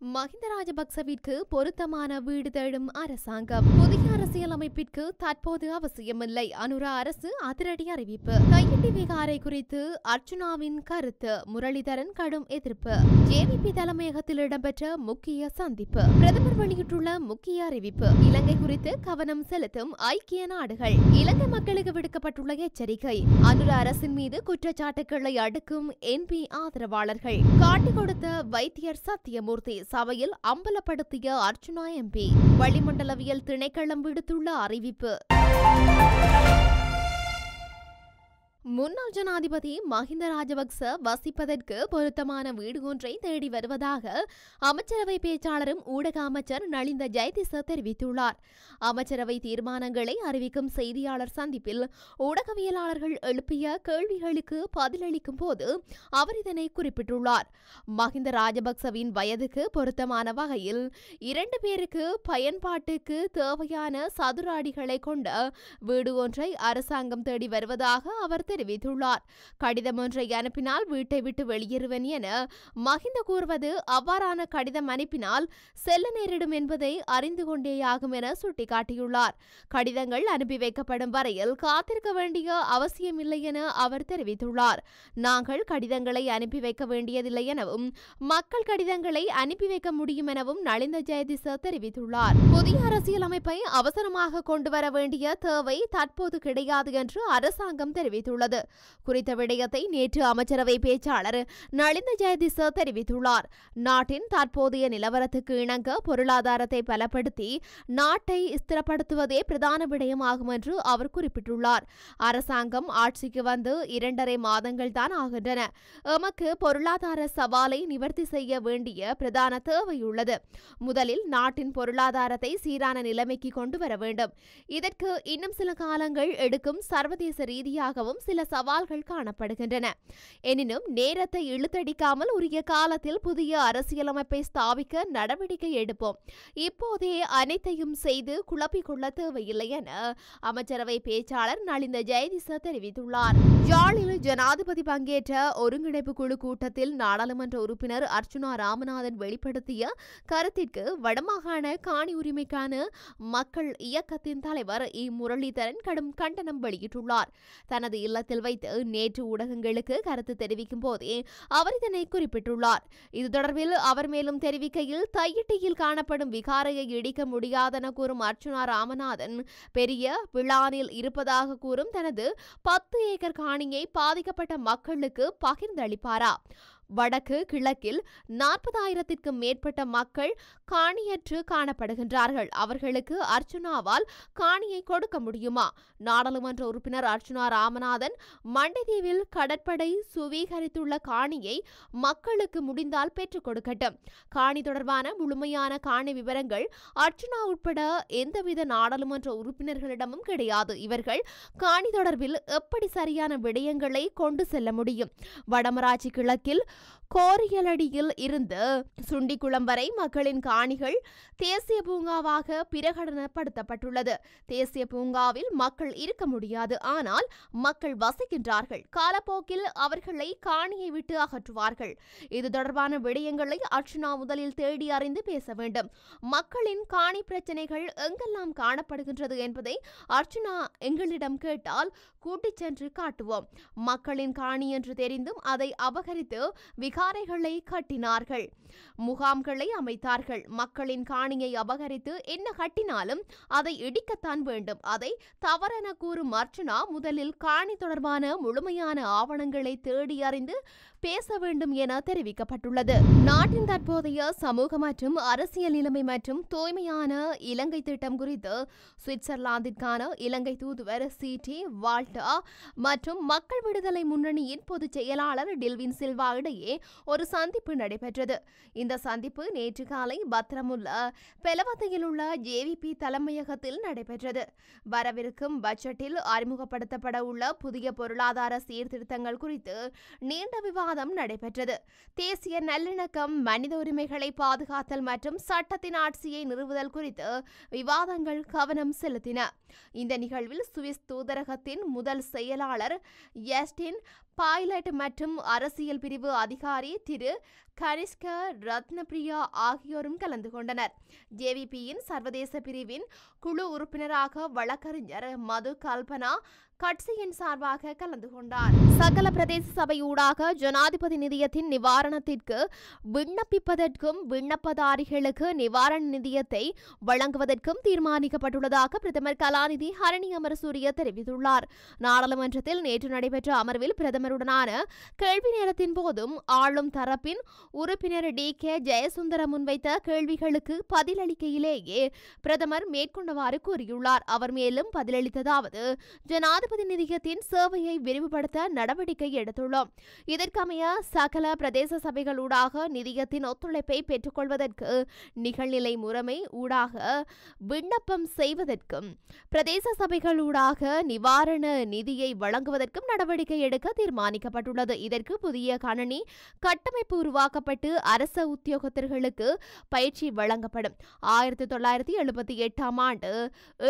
மஹிந்த ராஜபக்சவிற்கு பொருத்தமான வீடு தேடும் அரசாங்கம். புதிய அரசியலமைப்பிற்கு தற்போது அவசியமில்லை. அனுரா அரசு அதிரடி அறிவிப்பு. கையெட்டி விகாரை குறித்து அர்ச்சுனாவின் கருத்து. முரளிதரன் கடும் எதிர்ப்பு. ஜேவிபி தலைமையகத்தில் இடம்பெற்ற முக்கிய சந்திப்பு. பிரதமர் வெளியிட்டுள்ள முக்கிய அறிவிப்பு. இலங்கை குறித்து கவனம் செலுத்தும் ஐக்கிய நாடுகள். இலங்கை மக்களுக்கு விடுக்கப்பட்டுள்ள எச்சரிக்கை. அனுரா அரசின் மீது குற்றச்சாட்டுகளை அடுக்கும் என்பி ஆதரவாளர்கள். காட்டிக் கொடுத்த வைத்தியர் சத்தியமூர்த்தி சபையில் அம்பலப்படுத்திய அர்ச்சுனா எம்பி. வளிமண்டலவியல் திணைக்களம் விடுத்துள்ள அறிவிப்பு. முன்னாள் ஜனாதிபதி மஹிந்த ராஜபக்ச வசிப்பதற்கு பொருத்தமான வீடு ஒன்றை தேடி வருவதாக அமைச்சரவை பேச்சாளரும் ஊடக அமைச்சர் நலிந்த ஜெயதிச தெரிவித்துள்ளார். அமைச்சரவை தீர்மானங்களை அறிவிக்கும் செய்தியாளர் சந்திப்பில் ஊடகவியலாளர்கள் எழுப்பிய கேள்விகளுக்கு பதிலளிக்கும் போது அவர் இதனை குறிப்பிட்டுள்ளார். மஹிந்த ராஜபக்சவின் வயதுக்கு பொருத்தமான வகையில் 2 பேருக்கு பயன்பாட்டுக்கு தேவையான சதுர அடிகளை கொண்ட வீடு ஒன்றை அரசாங்கம் தேடி வருவதாக அவர் தெரிவித்துள்ளார். கடிதம் ஒன்றை அனுப்பினால் வீட்டை விட்டு வெளியேறுவேன் என மஹிந்த கூறுவது அவ்வாறான கடிதம் அனுப்பினால் செல்ல நேரிடும் என்பதை அறிந்து கொண்டேயாகும் என சுட்டிக்காட்டியுள்ளார். கடிதங்கள் அனுப்பி வைக்கப்படும் வரையில் காத்திருக்க வேண்டிய அவசியமில்லை என அவர் தெரிவித்துள்ளார். நாங்கள் கடிதங்களை அனுப்பி வைக்க வேண்டியதில்லை எனவும் மக்கள் கடிதங்களை அனுப்பி வைக்க முடியும் எனவும் நலிந்த ஜெயதிச தெரிவித்துள்ளார். புதிய அரசியலமைப்பை அவசரமாக கொண்டு வர வேண்டிய தேவை தற்போது கிடையாது என்று அரசாங்கம் தெரிவித்துள்ளது. குறித்த விடயத்தை நேற்று அமைச்சரவை பேச்சாளர் நலிந்த ஜெயதிச தெரிவித்துள்ளார். நாட்டின் தற்போதைய நிலவரத்துக்கு இணங்க பொருளாதாரத்தை பலப்படுத்தி நாட்டை ஸ்திரப்படுத்துவதே பிரதான விடயமாகும் என்று அவர் குறிப்பிட்டுள்ளார். அரசாங்கம் ஆட்சிக்கு வந்து 2.5 மாதங்கள் தான் ஆகின்றன. எமக்கு பொருளாதார சவாலை நிவர்த்தி செய்ய வேண்டிய பிரதான தேவையுள்ளது. முதலில் நாட்டின் பொருளாதாரத்தை சீரான நிலைமைக்கு கொண்டு வர வேண்டும். இதற்கு இன்னும் சில காலங்கள் எடுக்கும். சர்வதேச ரீதியாகவும் சில சவால்கள் காணப்படுகின்றன. எனினும் நேரத்தை இழுத்தடிக்காமல் உரிய காலத்தில் புதிய அரசியலமைப்பை ஸ்தாபிக்க நடவடிக்கை எடுப்போம். இப்போதே அனைத்தையும் செய்து குழப்பிக் கொள்ள தேவையில்லை என அமைச்சரவை பேச்சாளர் நலிந்த ஜெயதிச தெரிவித்துள்ளார். யாழில் ஜனாதிபதி பங்கேற்ற ஒருங்கிணைப்பு குழு கூட்டத்தில் நாடாளுமன்ற உறுப்பினர் அர்ச்சுனா ராமநாதன் வெளிப்படுத்திய கருத்திற்கு வடமாகாண காணி உரிமைக்கான மக்கள் இயக்கத்தின் தலைவர் முரளிதரன் கடும் கண்டனம் வெளியிட்டுள்ளார். தனது இல்லத்தில் வைத்து நேற்று ஊடகங்களுக்கு கருத்து தெரிவிக்கும் போதே அவர் இதனை குறிப்பிட்டுள்ளார். இது தொடர்பில் அவர் மேலும் தெரிவிக்கையில் தையிட்டியில் காணப்படும் விகாரையை இடிக்க முடியாதென கூறும் அர்ச்சுனா ராமநாதன் பெரிய விழானில் இருப்பதாக கூறும் தனது 10 ஏக்கர் காணியை பாதிக்கப்பட்ட மக்களுக்கு பகிர்ந்தளிப்பாரா? வடக்கு கிழக்கில் 40,000த்திற்கும் மேற்பட்ட மக்கள் காணியற்று காணப்படுகின்றார்கள். அவர்களுக்கு அர்ச்சுனாவால் காணியை கொடுக்க முடியுமா? நாடாளுமன்ற உறுப்பினர் அர்ச்சுனா ராமநாதன் மண்டைதீவில் கடற்படை சுவீகரித்துள்ள காணியை மக்களுக்கு முடிந்தால் பெற்றுக் கொடுக்கட்டும். காணி தொடர்பான முழுமையான காணி விவரங்கள் அர்ச்சுனா உட்பட எந்தவித நாடாளுமன்ற உறுப்பினர்களிடமும் கிடையாது. இவர்கள் காணி தொடர்பில் எப்படி சரியான விடயங்களை கொண்டு செல்ல முடியும்? வடமராட்சி கிழக்கில் கோரியலடியில் இருந்து சுண்டிக்குளம் வரை மக்களின் காணிகள் தேசிய பூங்காவாக பிரகடனப்படுத்தப்பட்டுள்ளது. தேசிய பூங்காவில் மக்கள் இருக்க முடியாது. ஆனால் மக்கள் வசிக்கின்றார்கள். காலப்போக்கில் அவர்களை காணியை விட்டு அகற்றுவார்கள். இது தொடர்பான விடயங்களை அர்ச்சுனா முதலில் தேடி அறிந்து பேச வேண்டும். மக்களின் காணி பிரச்சனைகள் எங்கெல்லாம் காணப்படுகின்றது என்பதை அர்ச்சுனா எங்களிடம் கேட்டால் கூட்டிச் சென்று காட்டுவோம். மக்களின் காணி என்று தெரிந்தும் அதை அபகரித்து விகாரைகளை கட்டினார்கள், முகாம்களை அமைத்தார்கள். மக்களின் காணியை அபகரித்து என்ன கட்டினாலும் அதை இடிக்கத்தான் வேண்டும். அதை தவறென கூறும் அர்ச்சுனா முதலில் காணி தொடர்பான முழுமையான ஆவணங்களை தேடி அறிந்து பேச வேண்டும் என தெரிவிக்கப்பட்டுள்ளது. நாட்டின் தற்போதைய சமூக மற்றும் அரசியல் நிலைமை மற்றும் தூய்மையான இலங்கை திட்டம் குறித்து சுவிட்சர்லாந்திற்கான இலங்கை தூதுவர் சி.டி. வால்டா மற்றும் மக்கள் விடுதலை முன்னணியின் பொதுச் செயலாளர் டில்வின் சில்வா இடையே ஒரு சந்திப்பு நடைபெற்றது. இந்த சந்திப்பு நேற்று காலை பத்திரமுல்ல பெலவத்தையில் உள்ள ஜேவிபி தலைமையகத்தில் நடைபெற்றது. வரவிருக்கும் பட்ஜெட்டில் அறிமுகப்படுத்தப்பட உள்ள புதிய பொருளாதார சீர்திருத்தங்கள் குறித்து நீண்ட விவாதம் நடைபெற்றது. தேசிய நல்லிணக்கம், மனித உரிமைகளை பாதுகாத்தல் மற்றும் சட்டத்தின் ஆட்சியை நிறுவுதல் குறித்து விவாதங்கள் கவனம் செலுத்தின. இந்த நிகழ்வில் சுவிஸ் தூதரகத்தின் முதல் செயலாளர் யஸ்டின் பாய்லட் மற்றும் அரசியல் பிரிவு அதிகாரி திரு கனிஷ்க ரத்னபிரியா ஆகியோரும் கலந்து கொண்டனர். ஜேவிபியின் சர்வதேச பிரிவின் குழு உறுப்பினராக வழக்கறிஞர் மது கல்பனா கட்சியின் சார்பாக கலந்து கொண்டார். சகல பிரதேச சபை ஊடாக ஜனாதிபதி நிதியத்தின் நிவாரணத்திற்கு விண்ணப்பிப்பதற்கும் விண்ணப்பதாரிகளுக்கு நிவாரண நிதியத்தை வழங்குவதற்கும் தீர்மானிக்கப்பட்டுள்ளதாக பிரதமர் கலாநிதி ஹரணி அமரசூரிய தெரிவித்துள்ளார். நாடாளுமன்றத்தில் நேற்று நடைபெற்ற அமர்வில் பிரதமருடனான கேள்வி நேரத்தின் போதும் ஆளும் தரப்பின் உறுப்பினர் டி.கே. ஜெயசுந்தர முன்வைத்த கேள்விகளுக்கு பதிலளிக்கையிலேயே பிரதமர் மேற்கொண்டவாறு கூறியுள்ளார். அவர் மேலும் பதிலளித்ததாவது, ஜனாதிபதி நிதியத்தின் சேவையை விரிவுபடுத்த நடவடிக்கை எடுத்துள்ளோம். இதற்கமைய சகல பிரதேச சபைகளூடாக நிதியத்தின் ஒத்துழைப்பை பெற்றுக்கொள்வதற்கு நிகழ்நிலை முறைமை ஊடாக விண்ணப்பம் செய்வதற்கும் பிரதேச சபைகளூடாக நிவாரண நிதியை வழங்குவதற்கும் நடவடிக்கை எடுக்க தீர்மானிக்கப்பட்டுள்ளது. இதற்கு புதிய கணனி கட்டமைப்பு உருவாக்கப்பட்டு அரச உத்தியோகத்தர்களுக்கு பயிற்சி வழங்கப்படும். 1978 ஆண்டு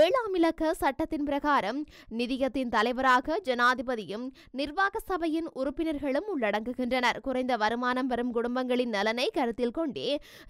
7ஆம் இலக்க சட்டத்தின் பிரகாரம் நிதியத்தின் தலைவராக ஜனாதிபதியும் நிர்வாக சபையின் உறுப்பினர்களும் உள்ளடங்குகின்றனர். குறைந்த வருமானம் பெறும் குடும்பங்களின் நலனை கருத்தில் கொண்டே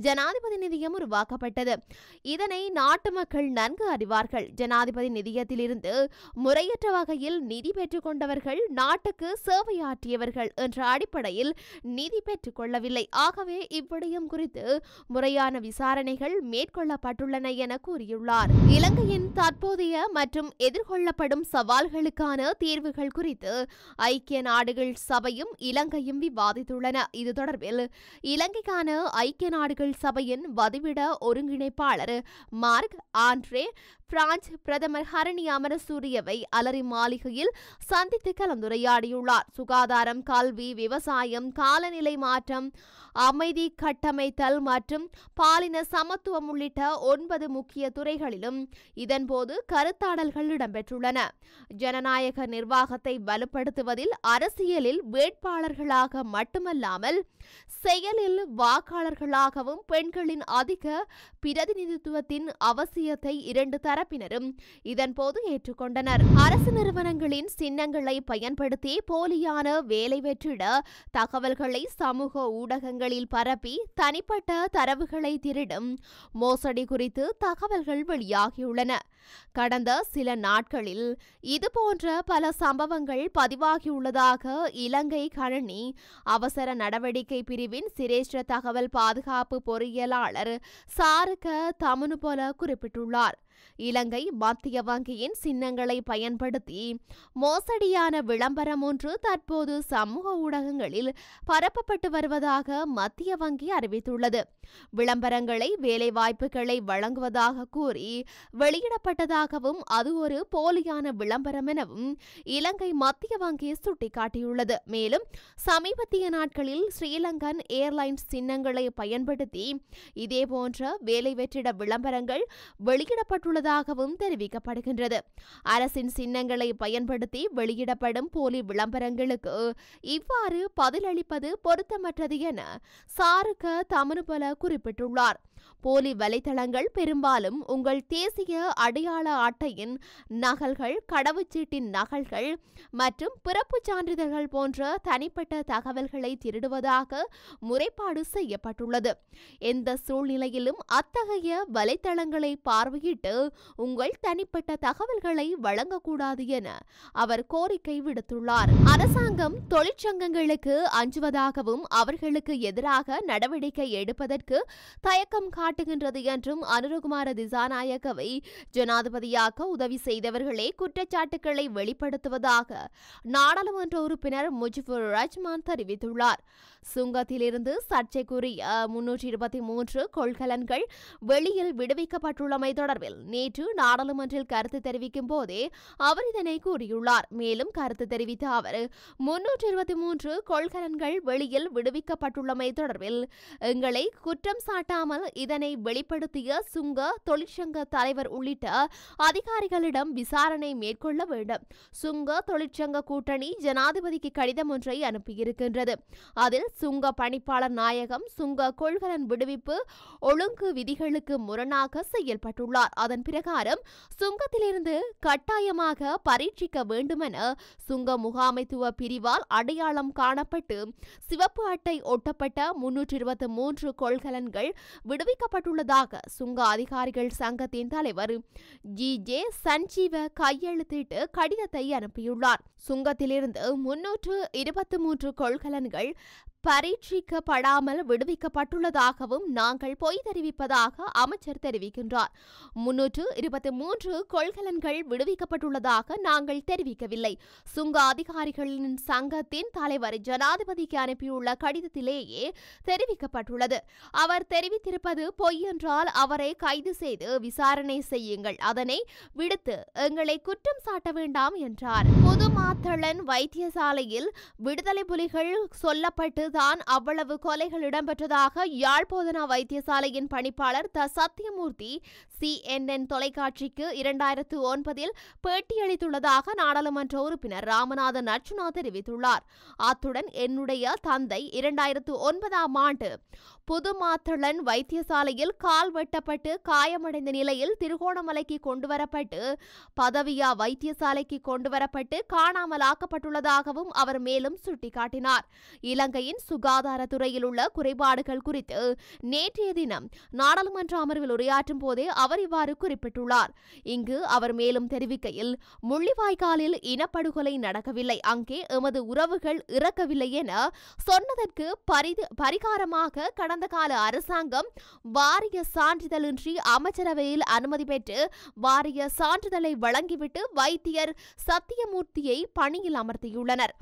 ஜனாதிபதி நிதியம் உருவாக்கப்பட்டது. இதனை நாட்டு மக்கள் நன்கு அறிவார்கள். ஜனாதிபதி நிதியத்திலிருந்து முறையற்ற வகையில் நிதி பெற்றுக் கொண்டவர்கள் நாட்டுக்கு சேவையாற்றியவர்கள் என்ற அடிப்படையில் நிதி பெற்றுக் கொள்ளவில்லை. ஆகவே இவ்விடயம் குறித்து முறையான விசாரணைகள் மேற்கொள்ளப்பட்டுள்ளன என கூறியுள்ளார். இலங்கையின் தற்போதைய மற்றும் எதிர்கொள்ளப்படும் சவால்களுக்கான தீர்வுகள் குறித்து ஐக்கிய நாடுகள் சபையும் இலங்கையும் விவாதித்துள்ளன. இது தொடர்பில் இலங்கைக்கான ஐக்கிய நாடுகள் சபையின் வதிவிட ஒருங்கிணைப்பாளர் மார்க் ஆண்ட்ரே பிரான்ஸ் பிரதமர் ஹரணி அமரசூரியவை அலரி மாளிகையில் சந்தித்து கலந்துரையாடியுள்ளார். சுகாதாரம், கல்வி, விவசாயம், காலநிலை மாற்றம், அமைதி கட்டமைத்தல் மற்றும் பாலின சமத்துவம் உள்ளிட்ட 9 முக்கிய துறைகளிலும் இதன்போது கருத்தாடல்கள் இடம்பெற்றுள்ளன. ஜனநாயக நிர்வாகத்தை வலுப்படுத்துவதில் அரசியலில் வேட்பாளர்களாக மட்டுமல்லாமல் செயலில் வாக்காளர்களாகவும் பெண்களின் அதிக பிரதிநிதித்துவத்தின் அவசியத்தை இரண்டு தரப்பினரும் இதன்போது ஏற்றுக்கொண்டனர். அரசு நிறுவனங்களின் சின்னங்களை பயன்படுத்தி போலியான வேலை வெற்றிட தகவல்களை சமூக ஊடகங்களில் பரப்பி தனிப்பட்ட தரவுகளை திருடும் மோசடி குறித்து தகவல்கள் வெளியாகியுள்ளன. கடந்த சில நாட்களில் இதுபோன்ற பல சம்பவங்கள் பதிவாகியுள்ளதாக இலங்கை கணனி அவசர நடவடிக்கை பிரிவின் சிரேஷ்ட தகவல் பாதுகாப்பு பொறியியலாளர் சாருக தமுனுபொல குறிப்பிட்டுள்ளார். இலங்கை மத்திய வங்கியின் சின்னங்களை பயன்படுத்தி மோசடியான விளம்பரம் ஒன்று தற்போது சமூக ஊடகங்களில் பரப்பப்பட்டு வருவதாக மத்திய வங்கி அறிவித்துள்ளது. விளம்பரங்களை வேலைவாய்ப்புகளை வழங்குவதாக கூறி வெளியிடப்பட்டதாகவும் அது ஒரு போலியான விளம்பரம் எனவும் இலங்கை மத்திய வங்கி சுட்டிக்காட்டியுள்ளது. மேலும் சமீபத்திய நாட்களில் ஸ்ரீலங்கன் ஏர்லைன்ஸ் சின்னங்களை பயன்படுத்தி இதேபோன்ற வேலை வெற்றிட விளம்பரங்கள் வெளியிடப்பட்டுள்ளதாகவும் தெரிவிக்கப்படுகின்றது. அரசின் சின்னங்களை பயன்படுத்தி வெளியிடப்படும் போலி விளம்பரங்களுக்கு இவ்வாறு பதிலளிப்பது பொருத்தமற்றது என சாருக தமுனுபொல குறிப்பிட்டுள்ளார். போலி வலைத்தளங்கள் பெரும்பாலும் உங்கள் தேசிய அடையாள அட்டையின் நகல்கள், கடவுச்சீட்டின் நகல்கள் மற்றும் பிறப்புச் சான்றிதழ்கள் போன்ற தனிப்பட்ட தகவல்களை திருடுவதாக முறைப்பாடு செய்யப்பட்டுள்ளது. எந்த சூழ்நிலையிலும் அத்தகைய வலைத்தளங்களை பார்வையிட்டு உங்கள் தனிப்பட்ட தகவல்களை வழங்கக்கூடாது என அவர் கோரிக்கை விடுத்துள்ளார். அரசாங்கம் தொழிற்சங்கங்களுக்கு அஞ்சுவதாகவும் அவர்களுக்கு எதிராக நடவடிக்கை எடுப்பதற்கு தயக்கம் காட்டுகின்றது என்றும் அனுரகுமார திசாநாயக்கவை ஜனாதிபதியாக்க உதவி செய்தவர்களே குற்றச்சாட்டுக்களை வெளிப்படுத்துவதாக நாடாளுமன்ற உறுப்பினர் முஜிபுர் ரஹ்மான் தெரிவித்துள்ளார். சுங்கத்திலிருந்து சர்ச்சைக்குரிய 323 கொள்கலன்கள் வெளியில் விடுவிக்கப்பட்டுள்ளமை தொடர்பில் நேற்று நாடாளுமன்றில் கருத்து தெரிவிக்கும் போதே அவர் இதனை கூறியுள்ளார். மேலும் கருத்து தெரிவித்த அவர் 323 கொள்கலன்கள் வெளியில் விடுவிக்கப்பட்டுள்ளமை தொடர்பில் எங்களை குற்றம் சாட்டாமல் இதனை வெளிப்படுத்திய சுங்க தொழிற்சங்க தலைவர் உள்ளிட்ட அதிகாரிகளிடம் விசாரணை மேற்கொள்ள வேண்டும். சுங்க தொழிற்சங்க கூட்டணி ஜனாதிபதிக்கு கடிதம் ஒன்றை அனுப்பியிருக்கின்றது. அதில் சுங்க பணிப்பாளர் நாயகம் சுங்க கொள்கலன் விடுவிப்பு ஒழுங்கு விதிகளுக்கு முரணாக செயல்பட்டுள்ளார். அதன் அதன் பிரகாரம் சுங்கத்திலிருந்து கட்டாயமாக பரீட்சிக்க வேண்டுமென சுங்க முகாமைத்துவ பிரிவால் அடையாளம் காணப்பட்டு சிவப்பு அட்டை ஒட்டப்பட்ட 323 கொள்கலன்கள் விடுவிக்கப்பட்டுள்ளதாக சுங்க அதிகாரிகள் சங்கத்தின் தலைவர் ஜி.ஜே. சஞ்சீவ கையெழுத்திட்டு கடிதத்தை அனுப்பியுள்ளார். சுங்கத்திலிருந்து 323 கொள்கலன்கள் பரீட்சிக்கப்படாமல் விடுவிக்கப்பட்டுள்ளதாகவும் நாங்கள் பொய் தெரிவிப்பதாக அமைச்சர் தெரிவிக்கின்றார். 323 கொள்கலன்கள் விடுவிக்கப்பட்டுள்ளதாக நாங்கள் தெரிவிக்கவில்லை. சுங்க அதிகாரிகளின் சங்கத்தின் தலைவர் ஜனாதிபதிக்கு அனுப்பியுள்ள கடிதத்திலேயே தெரிவிக்கப்பட்டுள்ளது. அவர் தெரிவித்திருப்பது பொய் என்றால் அவரை கைது செய்து விசாரணை செய்யுங்கள், அதனை விடுத்து எங்களை குற்றம் சாட்ட வேண்டாம் என்றார். புதுமாத்தளன் வைத்தியசாலையில் விடுதலை புலிகள் சொல்லப்பட்டு தான் அவ்வளவு கொலைகள் இடம்பெற்றதாக யாழ்ப்பாண வைத்தியசாலையின் பணிப்பாளர் த. சத்தியமூர்த்தி CNN தொலைக்காட்சிக்கு 2009 பேட்டியளித்துள்ளதாக நாடாளுமன்ற உறுப்பினர் ராமநாதன் அர்ச்சுனா தெரிவித்துள்ளார். அத்துடன் என்னுடைய தந்தை 2009ஆம் ஆண்டு புதுமாத்தளன் வைத்தியசாலையில் கால் வெட்டப்பட்டு காயமடைந்த நிலையில் திருகோணமலைக்கு கொண்டுவரப்பட்டு பதவியா வைத்தியசாலைக்கு கொண்டுவரப்பட்டு காணாமலாக்கப்பட்டுள்ளதாகவும் அவர் மேலும் சுட்டிக்காட்டினார். இலங்கையின் சுகாதாரத்துறையில் உள்ள குறைபாடுகள் குறித்து நேற்றைய தினம் நாடாளுமன்ற அமர்வில் உரையாற்றும் போதே அவர் இவ்வாறு குறிப்பிட்டுள்ளார். இங்கு அவர் மேலும் தெரிவிக்கையில், முள்ளிவாய்க்காலில் இனப்படுகொலை நடக்கவில்லை, அங்கே எமது உறவுகள் இறக்கவில்லை என சொன்னதற்கு பரிகாரமாக கடந்த கால அரசாங்கம் வாரிய சான்றிதழின்றி அமைச்சரவையில் அனுமதி பெற்று வாரிய சான்றிதழை வழங்கிவிட்டு வைத்தியர் சத்தியமூர்த்தியை பணியில் அமர்த்தியுள்ளனர்.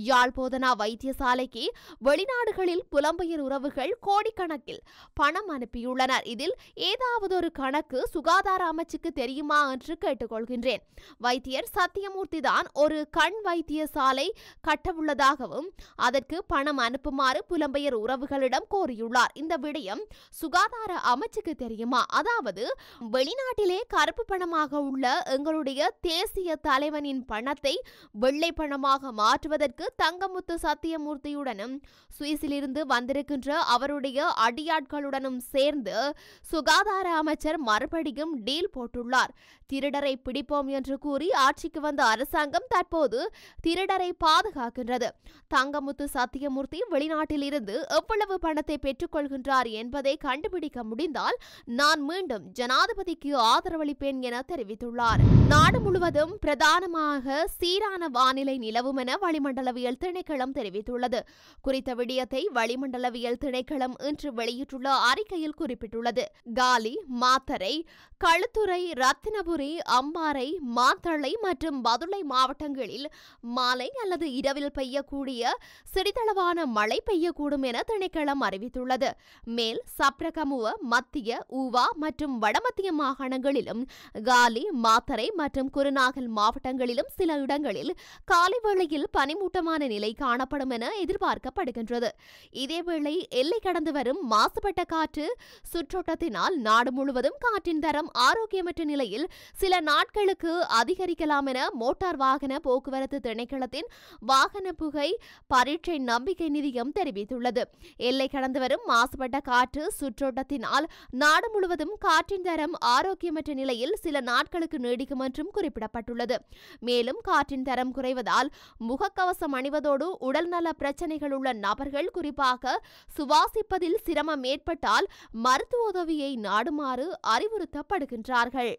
யாழ்ப்பாண வைத்தியசாலைக்கு வெளிநாடுகளில் புலம்பெயர் உறவுகள் கோடிக்கணக்கில் பணம் அனுப்பியுள்ளனர். இதில் ஏதாவது ஒரு கணக்கு சுகாதார அமைச்சுக்கு தெரியுமா என்று கேட்டுக்கொள்கின்றேன். வைத்தியர் சத்தியமூர்த்தி தான் ஒரு கண் வைத்தியசாலை கட்டவுள்ளதாகவும் அதற்கு பணம் அனுப்புமாறு புலம்பெயர் உறவுகளிடம் கோரியுள்ளார். இந்த விடயம் சுகாதார அமைச்சுக்கு தெரியுமா? அதாவது வெளிநாட்டிலே கருப்பு பணமாக உள்ள எங்களுடைய தேசிய தலைவனின் பணத்தை வெள்ளை பணமாக மாற்றுவதற்கு தங்கமுத்து சத்தியமூர்த்தியுடனும் சுவிஸிலிருந்து வந்திருக்கின்ற அவருடைய அடியாட்களுடனும் சேர்ந்து சுகாதார அமைச்சர் மறுபடியும் டீல் போட்டுள்ளார். திருடரை பிடிப்போம் என்று கூறி ஆட்சிக்கு வந்த அரசாங்கம் தற்போது திருடரை பாதுகாக்கின்றது. தங்கமுத்து சத்தியமூர்த்தி வெளிநாட்டில் இருந்து எவ்வளவு பணத்தை பெற்றுக் கொள்கின்றார் என்பதை கண்டுபிடிக்க முடிந்தால் நான் மீண்டும் ஜனாதிபதிக்கு ஆதரவளிப்பேன் என தெரிவித்துள்ளார். நாடு முழுவதும் பிரதானமாக சீரான வானிலை நிலவும் என வளிமண்டலவியல் திணைக்களம் தெரிவித்துள்ளது. குறித்த விடயத்தை வளிமண்டலவியல் திணைக்களம் இன்று வெளியிட்டுள்ள அறிக்கையில் குறிப்பிட்டுள்ளது. காலி, மாத்தறை, களுத்துறை, ரத்தினபுரி, அம்பாறை, மாத்தளை மற்றும் பதுளை மாவட்டங்களில் மாலை அல்லது இரவில் பெய்யக்கூடிய சிறிதளவான மழை பெய்யக்கூடும் என திணைக்களம் அறிவித்துள்ளது. மேல் சப்ரகமுவ, மத்திய, ஊவா மற்றும் வடமத்திய மாகாணங்களிலும் காலி, மாத்தறை மற்றும் குருநாகல் மாவட்டங்களிலும் சில இடங்களில் காலை வேளையில் பனிமூட்டமான நிலை காணப்படும் என எதிர்பார்க்கப்படுகின்றது. இதேவேளை எல்லை கடந்து வரும் மாசுபட்ட காற்று சுற்றோட்டத்தினால் நாடு முழுவதும் காற்றின் தரம் ஆரோக்கியமற்ற நிலையில் சில நாட்களுக்கு அதிகரிக்கலாம் என மோட்டார் வாகன போக்குவரத்து திணைக்களத்தின் வாகன புகை பரீட்சை நம்பிக்கை நிதியம் தெரிவித்துள்ளது. எல்லை கடந்து வரும் மாசுபட்ட காற்று சுற்றோட்டத்தினால் நாடு முழுவதும் காற்றின் தரம் ஆரோக்கியமற்ற நிலையில் சில நாட்களுக்கு நீடிக்கும் என்றும் குறிப்பிடப்பட்டுள்ளது. மேலும் காற்றின் தரம் குறைவதால் முகக்கவசம் அணிவதோடு உடல்நல பிரச்சனைகள் உள்ள நபர்கள் குறிப்பாக சுவாசிப்பதில் சிரமம் ஏற்பட்டால் மருத்துவ உதவியை நாடுமாறு அறிவுறுத்தப்படுகின்றார்கள்.